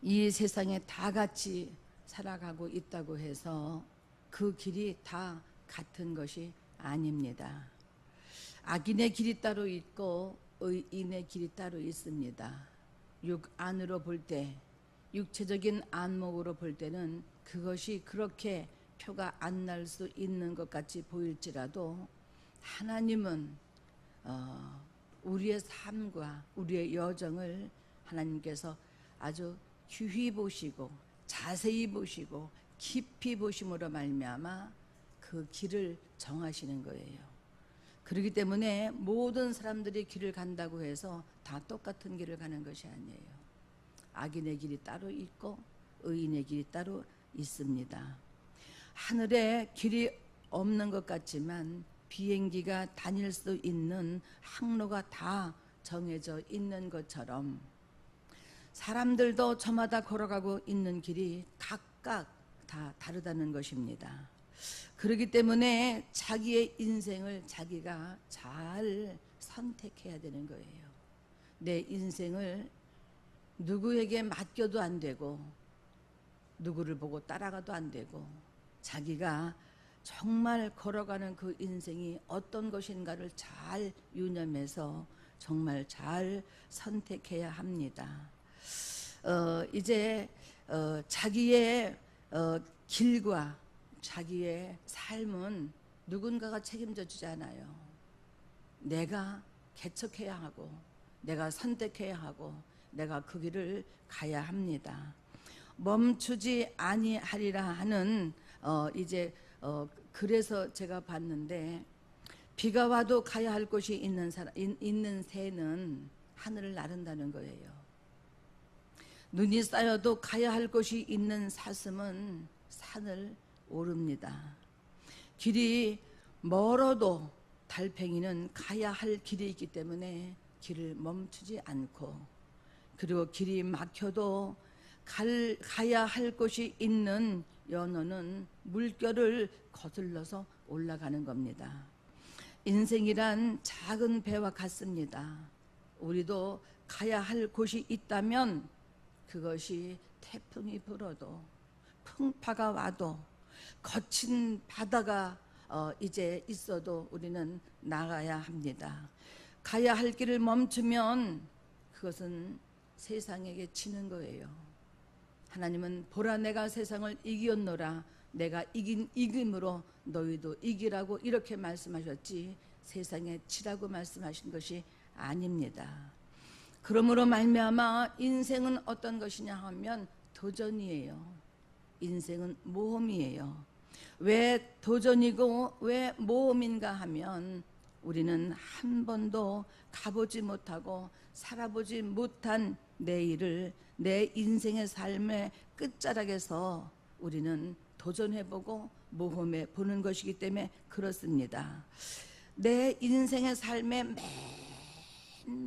이 세상에 다 같이 살아가고 있다고 해서 그 길이 다 같은 것이 아닙니다. 악인의 길이 따로 있고 의인의 길이 따로 있습니다. 육 안으로 볼 때, 육체적인 안목으로 볼 때는 그것이 그렇게 표가 안 날 수 있는 것 같이 보일지라도 하나님은 우리의 삶과 우리의 여정을 하나님께서 아주 귀히 보시고 자세히 보시고 깊이 보심으로 말미암아 그 길을 정하시는 거예요. 그렇기 때문에 모든 사람들이 길을 간다고 해서 다 똑같은 길을 가는 것이 아니에요. 악인의 길이 따로 있고 의인의 길이 따로 있습니다. 하늘에 길이 없는 것 같지만 비행기가 다닐 수 있는 항로가 다 정해져 있는 것처럼 사람들도 저마다 걸어가고 있는 길이 각각 다 다르다는 것입니다. 그렇기 때문에 자기의 인생을 자기가 잘 선택해야 되는 거예요. 내 인생을 누구에게 맡겨도 안 되고 누구를 보고 따라가도 안 되고 자기가 정말 걸어가는 그 인생이 어떤 것인가를 잘 유념해서 정말 잘 선택해야 합니다. 이제 자기의 길과 자기의 삶은 누군가가 책임져 주지 않아요. 내가 개척해야 하고 내가 선택해야 하고 내가 그 길을 가야 합니다. 멈추지 아니하리라 하는 그래서 제가 봤는데 비가 와도 가야 할 곳이 있는 새는 하늘을 나른다는 거예요. 눈이 쌓여도 가야 할 곳이 있는 사슴은 산을 오릅니다. 길이 멀어도 달팽이는 가야 할 길이 있기 때문에 길을 멈추지 않고, 그리고 길이 막혀도 가야 할 곳이 있는 연어는 물결을 거슬러서 올라가는 겁니다. 인생이란 작은 배와 같습니다. 우리도 가야 할 곳이 있다면 그것이 태풍이 불어도 풍파가 와도 거친 바다가 이제 있어도 우리는 나가야 합니다. 가야 할 길을 멈추면 그것은 세상에게 지는 거예요. 하나님은 보라 내가 세상을 이기었노라, 내가 이김으로 너희도 이기라고 이렇게 말씀하셨지 세상에 치라고 말씀하신 것이 아닙니다. 그러므로 말미암아 인생은 어떤 것이냐 하면 도전이에요. 인생은 모험이에요. 왜 도전이고 왜 모험인가 하면 우리는 한 번도 가보지 못하고 살아보지 못한 내일을 내 인생의 삶의 끝자락에서 우리는 도전해보고 모험해 보는 것이기 때문에 그렇습니다. 내 인생의 삶의 맨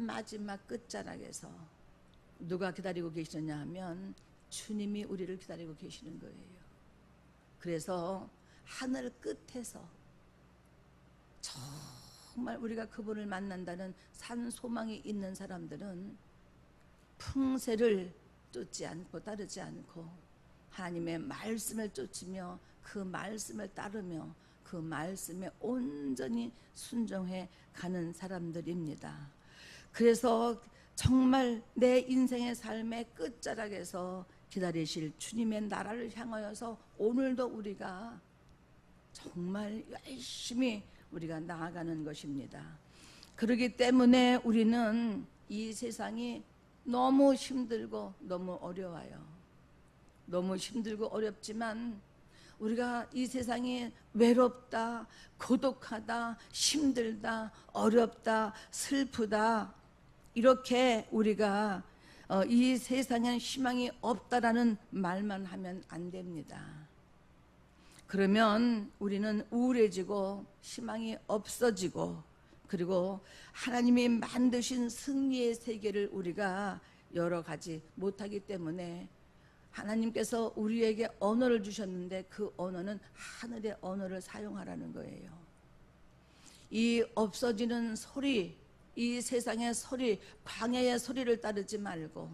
마지막 끝자락에서 누가 기다리고 계시느냐 하면 주님이 우리를 기다리고 계시는 거예요. 그래서 하늘 끝에서 정말 우리가 그분을 만난다는 산 소망이 있는 사람들은 풍세를 쫓지 않고 따르지 않고 하나님의 말씀을 쫓으며 그 말씀을 따르며 그 말씀에 온전히 순종해 가는 사람들입니다. 그래서 정말 내 인생의 삶의 끝자락에서 기다리실 주님의 나라를 향하여서 오늘도 우리가 정말 열심히 우리가 나아가는 것입니다. 그렇기 때문에 우리는 이 세상이 너무 힘들고 너무 어려워요. 너무 힘들고 어렵지만 우리가 이 세상이 외롭다, 고독하다, 힘들다, 어렵다, 슬프다 이렇게 우리가 이 세상엔 희망이 없다라는 말만 하면 안 됩니다. 그러면 우리는 우울해지고 희망이 없어지고 그리고 하나님이 만드신 승리의 세계를 우리가 열어가지 못하기 때문에 하나님께서 우리에게 언어를 주셨는데 그 언어는 하늘의 언어를 사용하라는 거예요. 이 없어지는 소리, 이 세상의 소리, 광야의 소리를 따르지 말고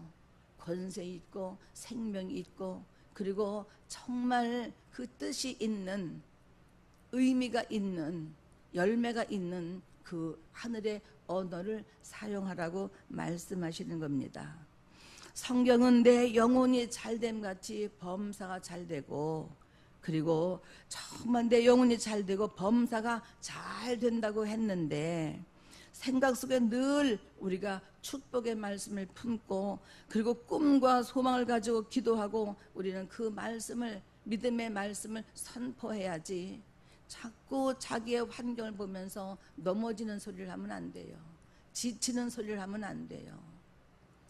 권세 있고 생명이 있고 그리고 정말 그 뜻이 있는 의미가 있는 열매가 있는 그 하늘의 언어를 사용하라고 말씀하시는 겁니다. 성경은 내 영혼이 잘됨 같이 범사가 잘되고 그리고 정말 내 영혼이 잘되고 범사가 잘 된다고 했는데 생각 속에 늘 우리가 축복의 말씀을 품고 그리고 꿈과 소망을 가지고 기도하고 우리는 그 말씀을 믿음의 말씀을 선포해야지 자꾸 자기의 환경을 보면서 넘어지는 소리를 하면 안 돼요. 지치는 소리를 하면 안 돼요.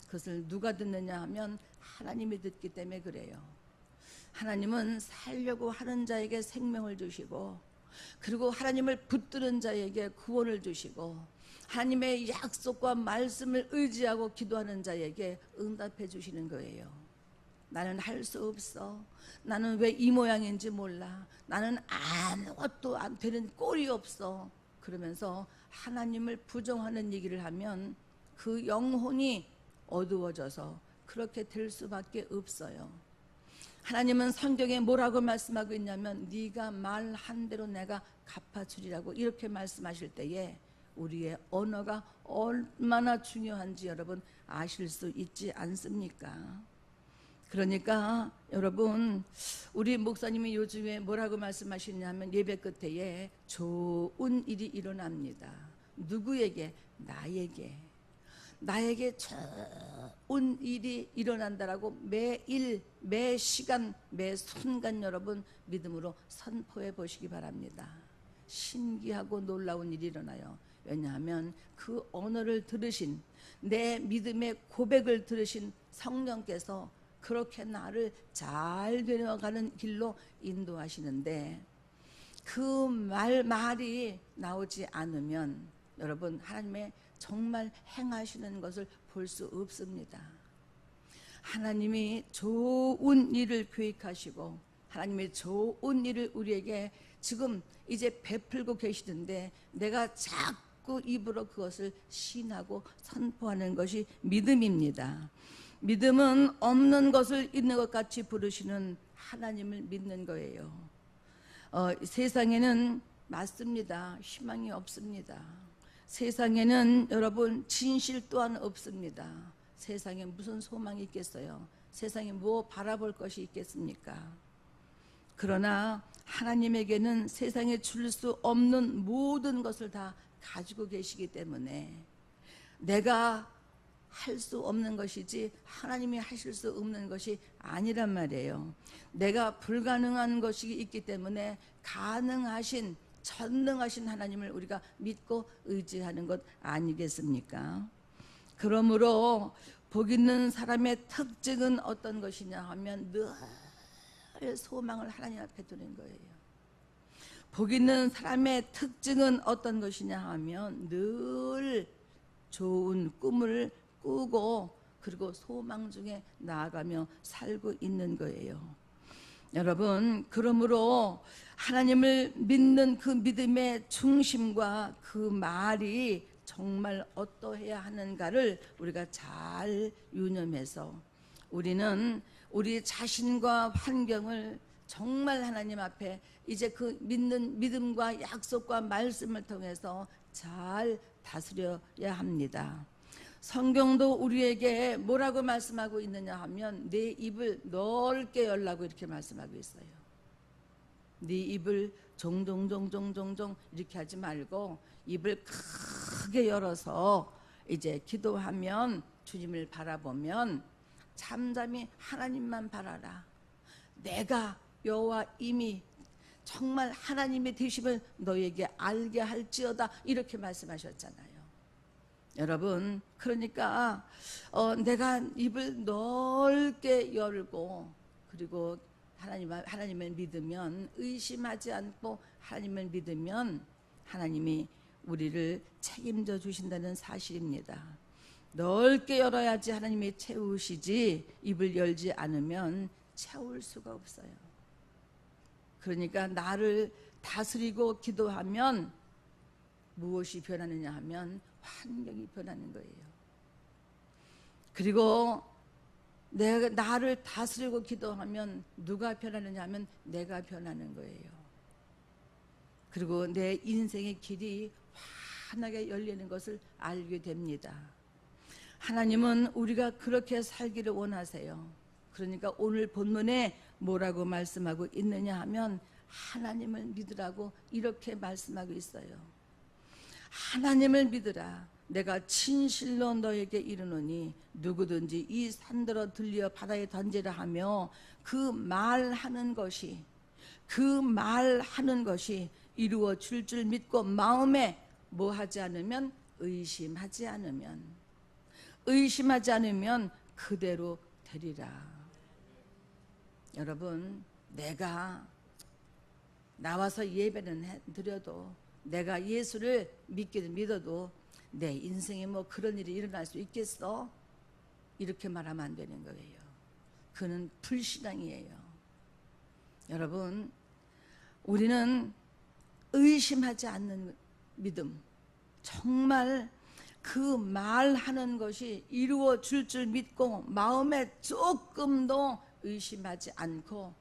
그것을 누가 듣느냐 하면 하나님이 듣기 때문에 그래요. 하나님은 살려고 하는 자에게 생명을 주시고 그리고 하나님을 붙드는 자에게 구원을 주시고 하나님의 약속과 말씀을 의지하고 기도하는 자에게 응답해 주시는 거예요. 나는 할 수 없어. 나는 왜 이 모양인지 몰라. 나는 아무것도 안 되는 꼴이 없어. 그러면서 하나님을 부정하는 얘기를 하면 그 영혼이 어두워져서 그렇게 될 수밖에 없어요. 하나님은 성경에 뭐라고 말씀하고 있냐면 네가 말한 대로 내가 갚아주리라고 이렇게 말씀하실 때에 우리의 언어가 얼마나 중요한지 여러분 아실 수 있지 않습니까? 그러니까 여러분 우리 목사님이 요즘에 뭐라고 말씀하시냐면 예배 끝에 좋은 일이 일어납니다. 누구에게? 나에게 좋은 일이 일어난다라고 매일 매 시간 매 순간 여러분 믿음으로 선포해 보시기 바랍니다. 신기하고 놀라운 일이 일어나요. 왜냐하면 그 언어를 들으신 내 믿음의 고백을 들으신 성령께서 그렇게 나를 잘 되어가는 길로 인도하시는데 그 말이 나오지 않으면 여러분 하나님의 정말 행하시는 것을 볼 수 없습니다. 하나님이 좋은 일을 계획하시고 하나님의 좋은 일을 우리에게 지금 이제 베풀고 계시는데 내가 자꾸 입으로 그것을 신하고 선포하는 것이 믿음입니다. 믿음은 없는 것을 있는 것 같이 부르시는 하나님을 믿는 거예요. 세상에는 맞습니다. 희망이 없습니다. 세상에는 여러분 진실 또한 없습니다. 세상에 무슨 소망이 있겠어요? 세상에 뭐 바라볼 것이 있겠습니까? 그러나 하나님에게는 세상에 줄 수 없는 모든 것을 다 가지고 계시기 때문에 내가 할 수 없는 것이지 하나님이 하실 수 없는 것이 아니란 말이에요. 내가 불가능한 것이 있기 때문에 가능하신 전능하신 하나님을 우리가 믿고 의지하는 것 아니겠습니까? 그러므로 복 있는 사람의 특징은 어떤 것이냐 하면 늘 소망을 하나님 앞에 두는 거예요. 복 있는 사람의 특징은 어떤 것이냐 하면 늘 좋은 꿈을 꾸고 그리고 소망 중에 나아가며 살고 있는 거예요. 여러분 그러므로 하나님을 믿는 그 믿음의 중심과 그 말이 정말 어떠해야 하는가를 우리가 잘 유념해서 우리는 우리 자신과 환경을 정말 하나님 앞에 이제 그 믿는 믿음과 약속과 말씀을 통해서 잘 다스려야 합니다. 성경도 우리에게 뭐라고 말씀하고 있느냐 하면 내 입을 넓게 열라고 이렇게 말씀하고 있어요. 네 입을 종종 이렇게 하지 말고 입을 크게 열어서 이제 기도하면 주님을 바라보면 잠잠히 하나님만 바라라. 내가 여호와 이미 정말 하나님의 되심을 너에게 알게 할지어다 이렇게 말씀하셨잖아요. 여러분 그러니까 내가 입을 넓게 열고 그리고 하나님을 믿으면 의심하지 않고 하나님을 믿으면 하나님이 우리를 책임져 주신다는 사실입니다. 넓게 열어야지 하나님이 채우시지 입을 열지 않으면 채울 수가 없어요. 그러니까 나를 다스리고 기도하면 무엇이 변하느냐 하면 환경이 변하는 거예요. 그리고 내가 나를 다스리고 기도하면 누가 변하느냐 하면 내가 변하는 거예요. 그리고 내 인생의 길이 환하게 열리는 것을 알게 됩니다. 하나님은 우리가 그렇게 살기를 원하세요. 그러니까 오늘 본문에 뭐라고 말씀하고 있느냐 하면 하나님을 믿으라고 이렇게 말씀하고 있어요. 하나님을 믿으라. 내가 진실로 너에게 이르노니 누구든지 이 산더러 들려 바다에 던지라 하며 그 말하는 것이 이루어질 줄 믿고 마음에 뭐 하지 않으면 의심하지 않으면 그대로 되리라. 여러분, 내가 나와서 예배는 드려도 내가 예수를 믿어도 내 인생에 뭐 그런 일이 일어날 수 있겠어? 이렇게 말하면 안 되는 거예요. 그는 불신앙이에요. 여러분, 우리는 의심하지 않는 믿음, 정말 그 말하는 것이 이루어질 줄 믿고 마음에 조금도 의심하지 않고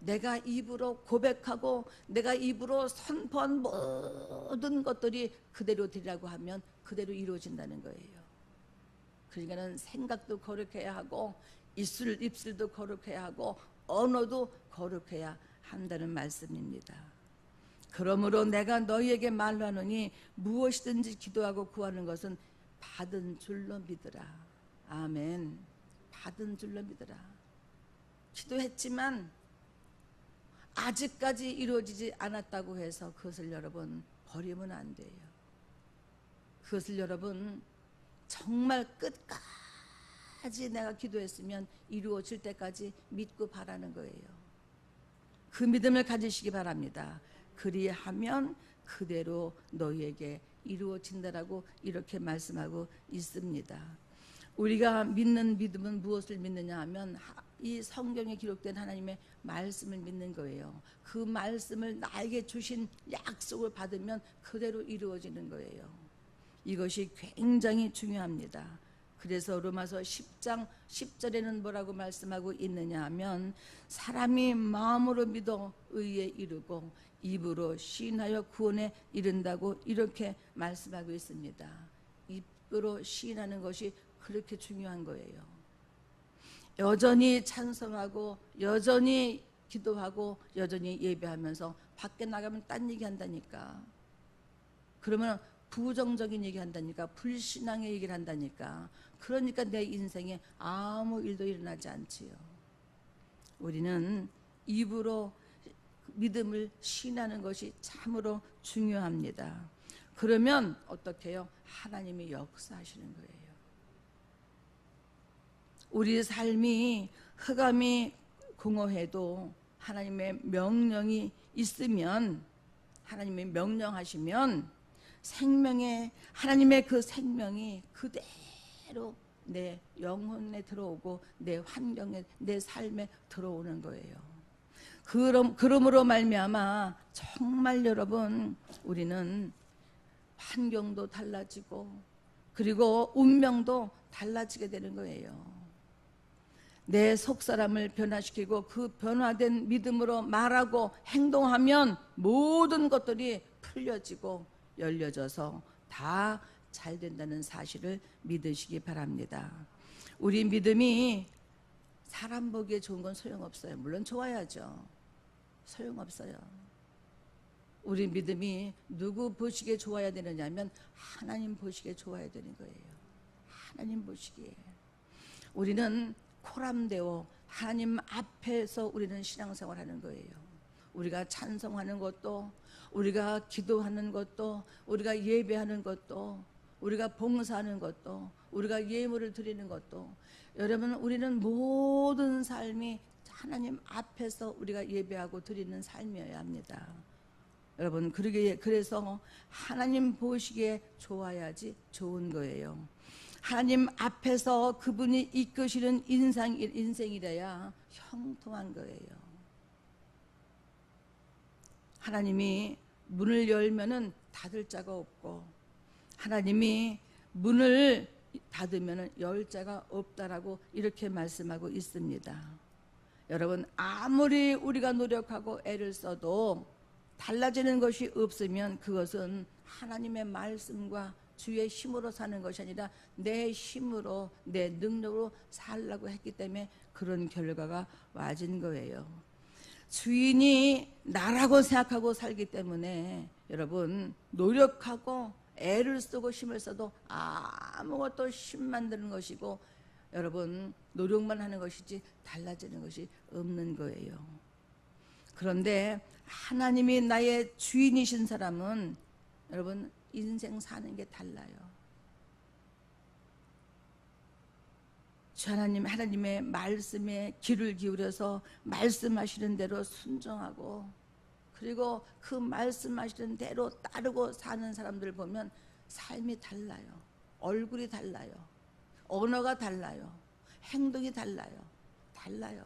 내가 입으로 고백하고 내가 입으로 선포한 모든 것들이 그대로 되라고 하면 그대로 이루어진다는 거예요. 그러니까는 생각도 거룩해야 하고 입술도 거룩해야 하고 언어도 거룩해야 한다는 말씀입니다. 그러므로 내가 너희에게 말하노니 무엇이든지 기도하고 구하는 것은 받은 줄로 믿으라. 아멘. 받은 줄로 믿으라. 기도했지만 아직까지 이루어지지 않았다고 해서 그것을 여러분 버리면 안 돼요. 그것을 여러분 정말 끝까지 내가 기도했으면 이루어질 때까지 믿고 바라는 거예요. 그 믿음을 가지시기 바랍니다. 그리하면 그대로 너희에게 이루어진다라고 이렇게 말씀하고 있습니다. 우리가 믿는 믿음은 무엇을 믿느냐 하면 이 성경에 기록된 하나님의 말씀을 믿는 거예요. 그 말씀을 나에게 주신 약속을 받으면 그대로 이루어지는 거예요. 이것이 굉장히 중요합니다. 그래서 로마서 10장 10절에는 뭐라고 말씀하고 있느냐 하면 사람이 마음으로 믿어 의에 이르고 입으로 시인하여 구원에 이른다고 이렇게 말씀하고 있습니다. 입으로 시인하는 것이 그렇게 중요한 거예요. 여전히 찬송하고 여전히 기도하고 여전히 예배하면서 밖에 나가면 딴 얘기 한다니까. 그러면 부정적인 얘기 한다니까. 불신앙의 얘기를 한다니까. 그러니까 내 인생에 아무 일도 일어나지 않지요. 우리는 입으로 믿음을 신하는 것이 참으로 중요합니다. 그러면 어떻게 해요? 하나님이 역사하시는 거예요. 우리 삶이 흑암이 공허해도 하나님의 명령이 있으면, 하나님이 명령하시면 생명의 하나님의 그 생명이 그대로 내 영혼에 들어오고 내 환경에, 내 삶에 들어오는 거예요. 그러므로 말미암아 정말 여러분, 우리는 환경도 달라지고 그리고 운명도 달라지게 되는 거예요. 내 속사람을 변화시키고 그 변화된 믿음으로 말하고 행동하면 모든 것들이 풀려지고 열려져서 다 잘 된다는 사실을 믿으시기 바랍니다. 우리 믿음이 사람 보기에 좋은 건 소용없어요. 물론 좋아야죠. 소용없어요. 우리 믿음이 누구 보시기에 좋아야 되느냐면 하나님 보시기에 좋아야 되는 거예요. 하나님 보시기에. 우리는 코람되어 하나님 앞에서 우리는 신앙생활하는 거예요. 우리가 찬송하는 것도, 우리가 기도하는 것도, 우리가 예배하는 것도, 우리가 봉사하는 것도, 우리가 예물을 드리는 것도, 여러분 우리는 모든 삶이 하나님 앞에서 우리가 예배하고 드리는 삶이어야 합니다. 여러분 그래서 하나님 보시기에 좋아야지 좋은 거예요. 하나님 앞에서 그분이 이끄시는 인생이래야 형통한 거예요. 하나님이 문을 열면은 닫을 자가 없고, 하나님이 문을 받으면 열자가 없다라고 이렇게 말씀하고 있습니다. 여러분, 아무리 우리가 노력하고 애를 써도 달라지는 것이 없으면 그것은 하나님의 말씀과 주의 힘으로 사는 것이 아니라 내 힘으로, 내 능력으로 살라고 했기 때문에 그런 결과가 와진 거예요. 주인이 나라고 생각하고 살기 때문에 여러분, 노력하고 애를 쓰고 힘을 써도 아무것도 힘만 드는 것이고, 여러분, 노력만 하는 것이지 달라지는 것이 없는 거예요. 그런데 하나님이 나의 주인이신 사람은 여러분, 인생 사는 게 달라요. 주 하나님의 말씀에 귀를 기울여서 말씀하시는 대로 순종하고, 그리고 그 말씀하시는 대로 따르고 사는 사람들 보면 삶이 달라요. 얼굴이 달라요. 언어가 달라요. 행동이 달라요. 달라요.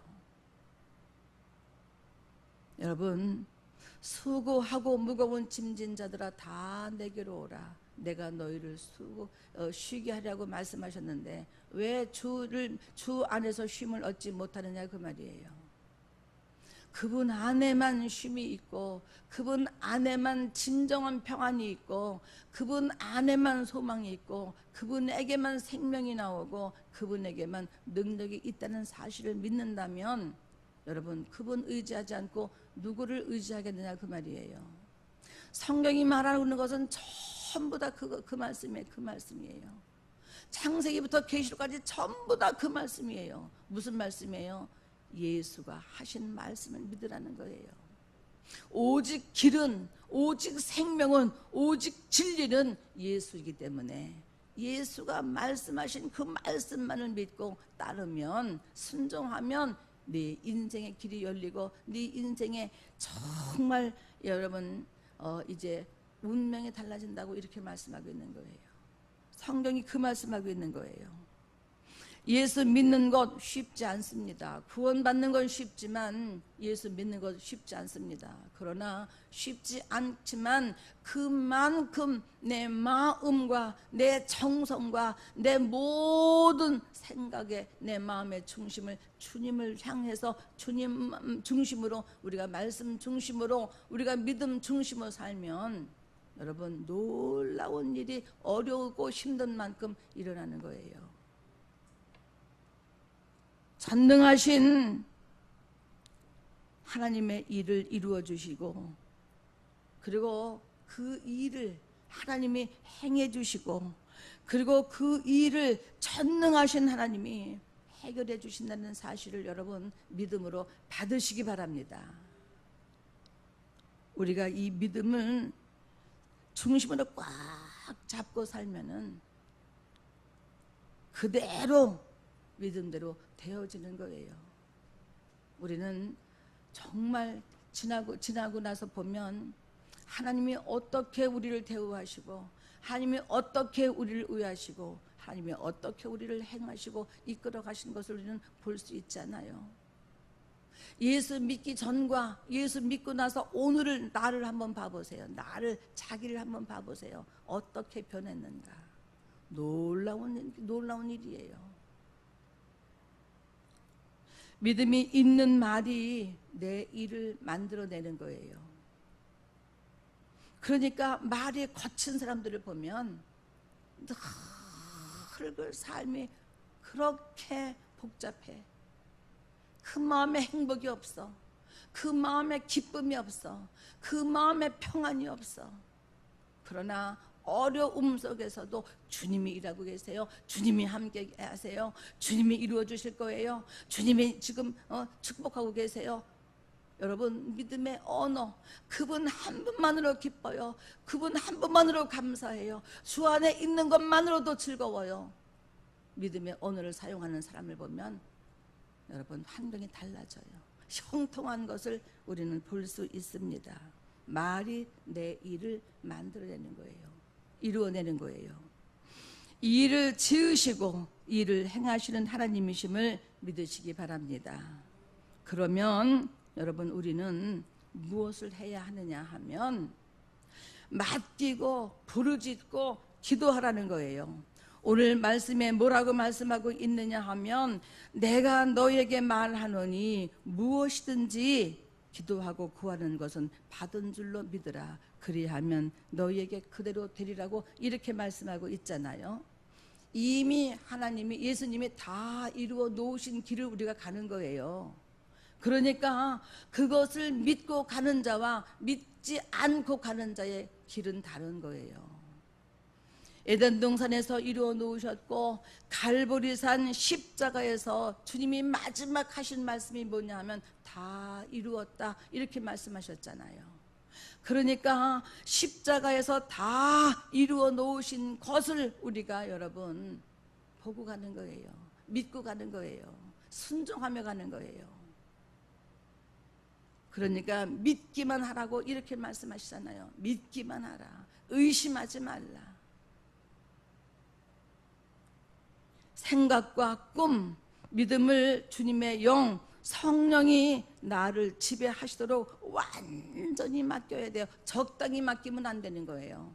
여러분, 수고하고 무거운 짐진 자들아 다 내게로 오라. 내가 너희를 쉬게 하려고 말씀하셨는데 왜 주 안에서 쉼을 얻지 못하느냐 그 말이에요. 그분 안에만 쉼이 있고, 그분 안에만 진정한 평안이 있고, 그분 안에만 소망이 있고, 그분에게만 생명이 나오고, 그분에게만 능력이 있다는 사실을 믿는다면 여러분, 그분 의지하지 않고 누구를 의지하겠느냐 그 말이에요. 성경이 말하는 것은 전부 다 그 말씀이에요. 창세기부터 계시록까지 전부 다 그 말씀이에요. 무슨 말씀이에요? 예수가 하신 말씀을 믿으라는 거예요. 오직 길은, 오직 생명은, 오직 진리는 예수이기 때문에 예수가 말씀하신 그 말씀만을 믿고 따르면, 순종하면 네 인생의 길이 열리고 네 인생에 정말 여러분 이제 운명이 달라진다고 이렇게 말씀하고 있는 거예요. 성경이 그 말씀하고 있는 거예요. 예수 믿는 것 쉽지 않습니다. 구원받는 건 쉽지만 예수 믿는 것 쉽지 않습니다. 그러나 쉽지 않지만 그만큼 내 마음과 내 정성과 내 모든 생각에 내 마음의 중심을 주님을 향해서 주님 중심으로, 우리가 말씀 중심으로, 우리가 믿음 중심으로 살면 여러분, 놀라운 일이 어려우고 힘든 만큼 일어나는 거예요. 전능하신 하나님의 일을 이루어 주시고, 그리고 그 일을 하나님이 행해 주시고, 그리고 그 일을 전능하신 하나님이 해결해 주신다는 사실을 여러분 믿음으로 받으시기 바랍니다. 우리가 이 믿음을 중심으로 꽉 잡고 살면은 그대로 믿음대로 되어지는 거예요. 우리는 정말 지나고 나서 보면 하나님이 어떻게 우리를 대우하시고, 하나님이 어떻게 우리를 의하시고, 하나님이 어떻게 우리를 행하시고 이끌어 가신 것을 우리는 볼 수 있잖아요. 예수 믿기 전과 예수 믿고 나서 오늘을, 나를 한번 봐보세요. 자기를 한번 봐보세요. 어떻게 변했는가. 놀라운 일이에요. 믿음이 있는 말이 내 일을 만들어내는 거예요. 그러니까 말이 거친 사람들을 보면 늘 그 삶이 그렇게 복잡해. 그 마음에 행복이 없어. 그 마음에 기쁨이 없어. 그 마음에 평안이 없어. 그러나 어려움 속에서도 주님이 일하고 계세요. 주님이 함께 하세요. 주님이 이루어 주실 거예요. 주님이 지금 축복하고 계세요. 여러분, 믿음의 언어, 그분 한 분만으로 기뻐요. 그분 한 분만으로 감사해요. 주 안에 있는 것만으로도 즐거워요. 믿음의 언어를 사용하는 사람을 보면 여러분, 환경이 달라져요. 형통한 것을 우리는 볼 수 있습니다. 말이 내 일을 만들어내는 거예요. 이루어내는 거예요. 이 일을 지으시고 일을 행하시는 하나님이심을 믿으시기 바랍니다. 그러면 여러분, 우리는 무엇을 해야 하느냐 하면 맡기고 부르짖고 기도하라는 거예요. 오늘 말씀에 뭐라고 말씀하고 있느냐 하면 내가 너에게 말하노니 무엇이든지 기도하고 구하는 것은 받은 줄로 믿으라. 그리하면 너희에게 그대로 되리라고 이렇게 말씀하고 있잖아요. 이미 하나님이 예수님이 다 이루어 놓으신 길을 우리가 가는 거예요. 그러니까 그것을 믿고 가는 자와 믿지 않고 가는 자의 길은 다른 거예요. 에덴 동산에서 이루어 놓으셨고 갈보리산 십자가에서 주님이 마지막 하신 말씀이 뭐냐 하면 다 이루었다 이렇게 말씀하셨잖아요. 그러니까 십자가에서 다 이루어 놓으신 것을 우리가 여러분 보고 가는 거예요. 믿고 가는 거예요. 순종하며 가는 거예요. 그러니까 믿기만 하라고 이렇게 말씀하시잖아요. 믿기만 하라. 의심하지 말라. 생각과 꿈, 믿음을 주님의 영, 성령이 나를 지배하시도록 완전히 맡겨야 돼요. 적당히 맡기면 안 되는 거예요.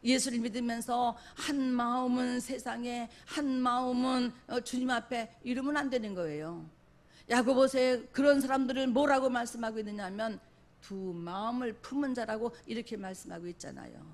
예수를 믿으면서 한 마음은 세상에, 한 마음은 주님 앞에 이러면 안 되는 거예요. 야고보서에 그런 사람들을 뭐라고 말씀하고 있느냐 하면 두 마음을 품은 자라고 이렇게 말씀하고 있잖아요.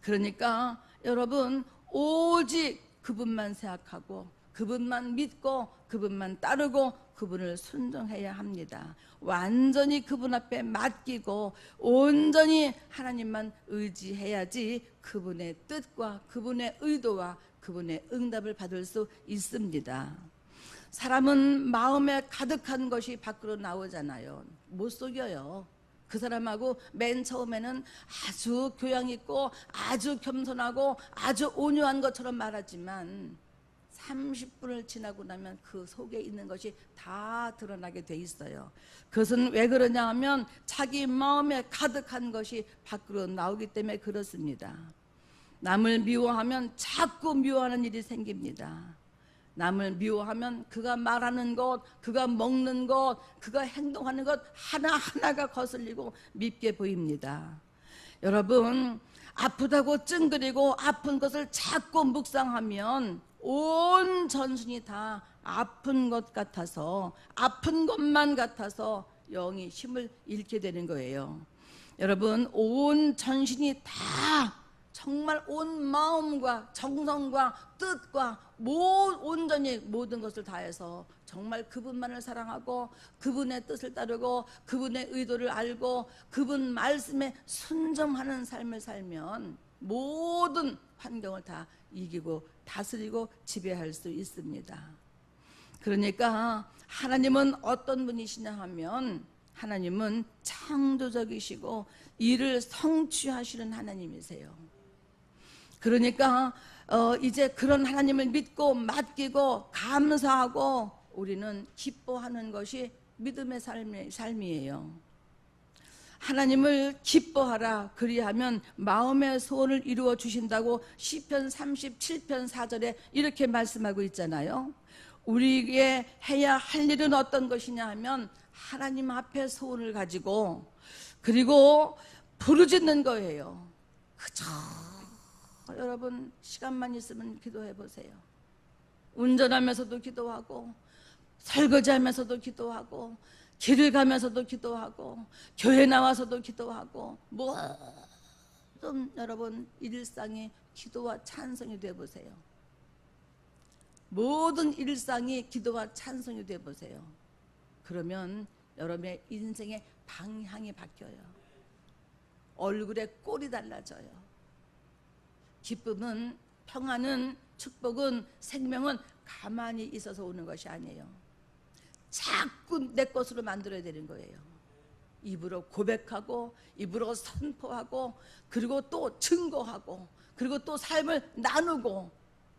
그러니까 여러분 오직 그분만 생각하고 그분만 믿고 그분만 따르고 그분을 순종해야 합니다. 완전히 그분 앞에 맡기고 온전히 하나님만 의지해야지 그분의 뜻과 그분의 의도와 그분의 응답을 받을 수 있습니다. 사람은 마음에 가득한 것이 밖으로 나오잖아요. 못 속여요. 그 사람하고 맨 처음에는 아주 교양 있고 아주 겸손하고 아주 온유한 것처럼 말하지만 30분을 지나고 나면 그 속에 있는 것이 다 드러나게 돼 있어요. 그것은 왜 그러냐 하면 자기 마음에 가득한 것이 밖으로 나오기 때문에 그렇습니다. 남을 미워하면 자꾸 미워하는 일이 생깁니다. 남을 미워하면 그가 말하는 것, 그가 먹는 것, 그가 행동하는 것 하나하나가 거슬리고 밉게 보입니다. 여러분, 아프다고 찡그리고 아픈 것을 자꾸 묵상하면 온 전신이 다 아픈 것 같아서, 아픈 것만 같아서 영이 힘을 잃게 되는 거예요. 여러분, 온 전신이 다 정말 온 마음과 정성과 뜻과 온전히 모든 것을 다해서 정말 그분만을 사랑하고 그분의 뜻을 따르고 그분의 의도를 알고 그분 말씀에 순종하는 삶을 살면 모든 환경을 다 이기고 다스리고 지배할 수 있습니다. 그러니까 하나님은 어떤 분이시냐 하면 하나님은 창조적이시고 이를 성취하시는 하나님이세요. 그러니까 이제 그런 하나님을 믿고 맡기고 감사하고 우리는 기뻐하는 것이 믿음의 삶이에요. 하나님을 기뻐하라 그리하면 마음의 소원을 이루어 주신다고 시편 37편 4절에 이렇게 말씀하고 있잖아요. 우리에게 해야 할 일은 어떤 것이냐 하면 하나님 앞에 소원을 가지고 그리고 부르짖는 거예요. 그저 여러분 시간만 있으면 기도해 보세요. 운전하면서도 기도하고 설거지하면서도 기도하고 길을 가면서도 기도하고 교회 나와서도 기도하고 모든 여러분 일상이 기도와 찬송이 돼 보세요. 모든 일상이 기도와 찬송이 돼 보세요. 그러면 여러분의 인생의 방향이 바뀌어요. 얼굴에 꼴이 달라져요. 기쁨은, 평안은, 축복은, 생명은 가만히 있어서 오는 것이 아니에요. 자꾸 내 것으로 만들어야 되는 거예요. 입으로 고백하고 입으로 선포하고 그리고 또 증거하고 그리고 또 삶을 나누고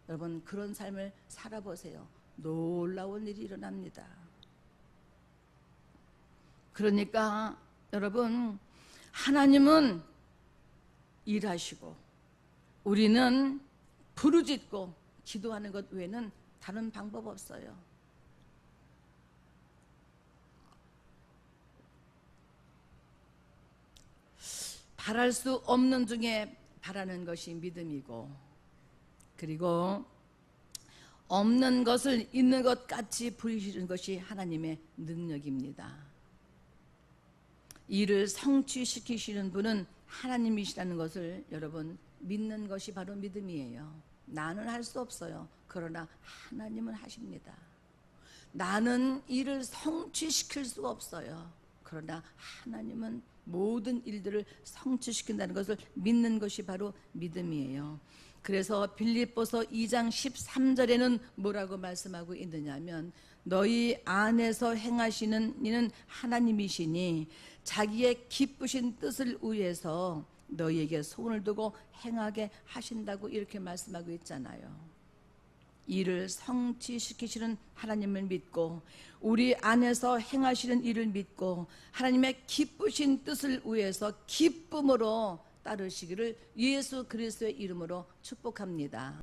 여러분 그런 삶을 살아보세요. 놀라운 일이 일어납니다. 그러니까 여러분 하나님은 일하시고 우리는 부르짖고 기도하는 것 외에는 다른 방법 없어요. 바랄 수 없는 중에 바라는 것이 믿음이고 그리고 없는 것을 있는 것 같이 부리시는 것이 하나님의 능력입니다. 이를 성취시키시는 분은 하나님이시라는 것을 여러분 믿는 것이 바로 믿음이에요. 나는 할 수 없어요. 그러나 하나님은 하십니다. 나는 이를 성취시킬 수가 없어요. 그러나 하나님은 모든 일들을 성취시킨다는 것을 믿는 것이 바로 믿음이에요. 그래서 빌립보서 2장 13절에는 뭐라고 말씀하고 있느냐면 너희 안에서 행하시는 이는 하나님이시니 자기의 기쁘신 뜻을 위해서 너희에게 소원을 두고 행하게 하신다고 이렇게 말씀하고 있잖아요. 일을 성취시키시는 하나님을 믿고 우리 안에서 행하시는 일을 믿고 하나님의 기쁘신 뜻을 위해서 기쁨으로 따르시기를 예수 그리스도의 이름으로 축복합니다.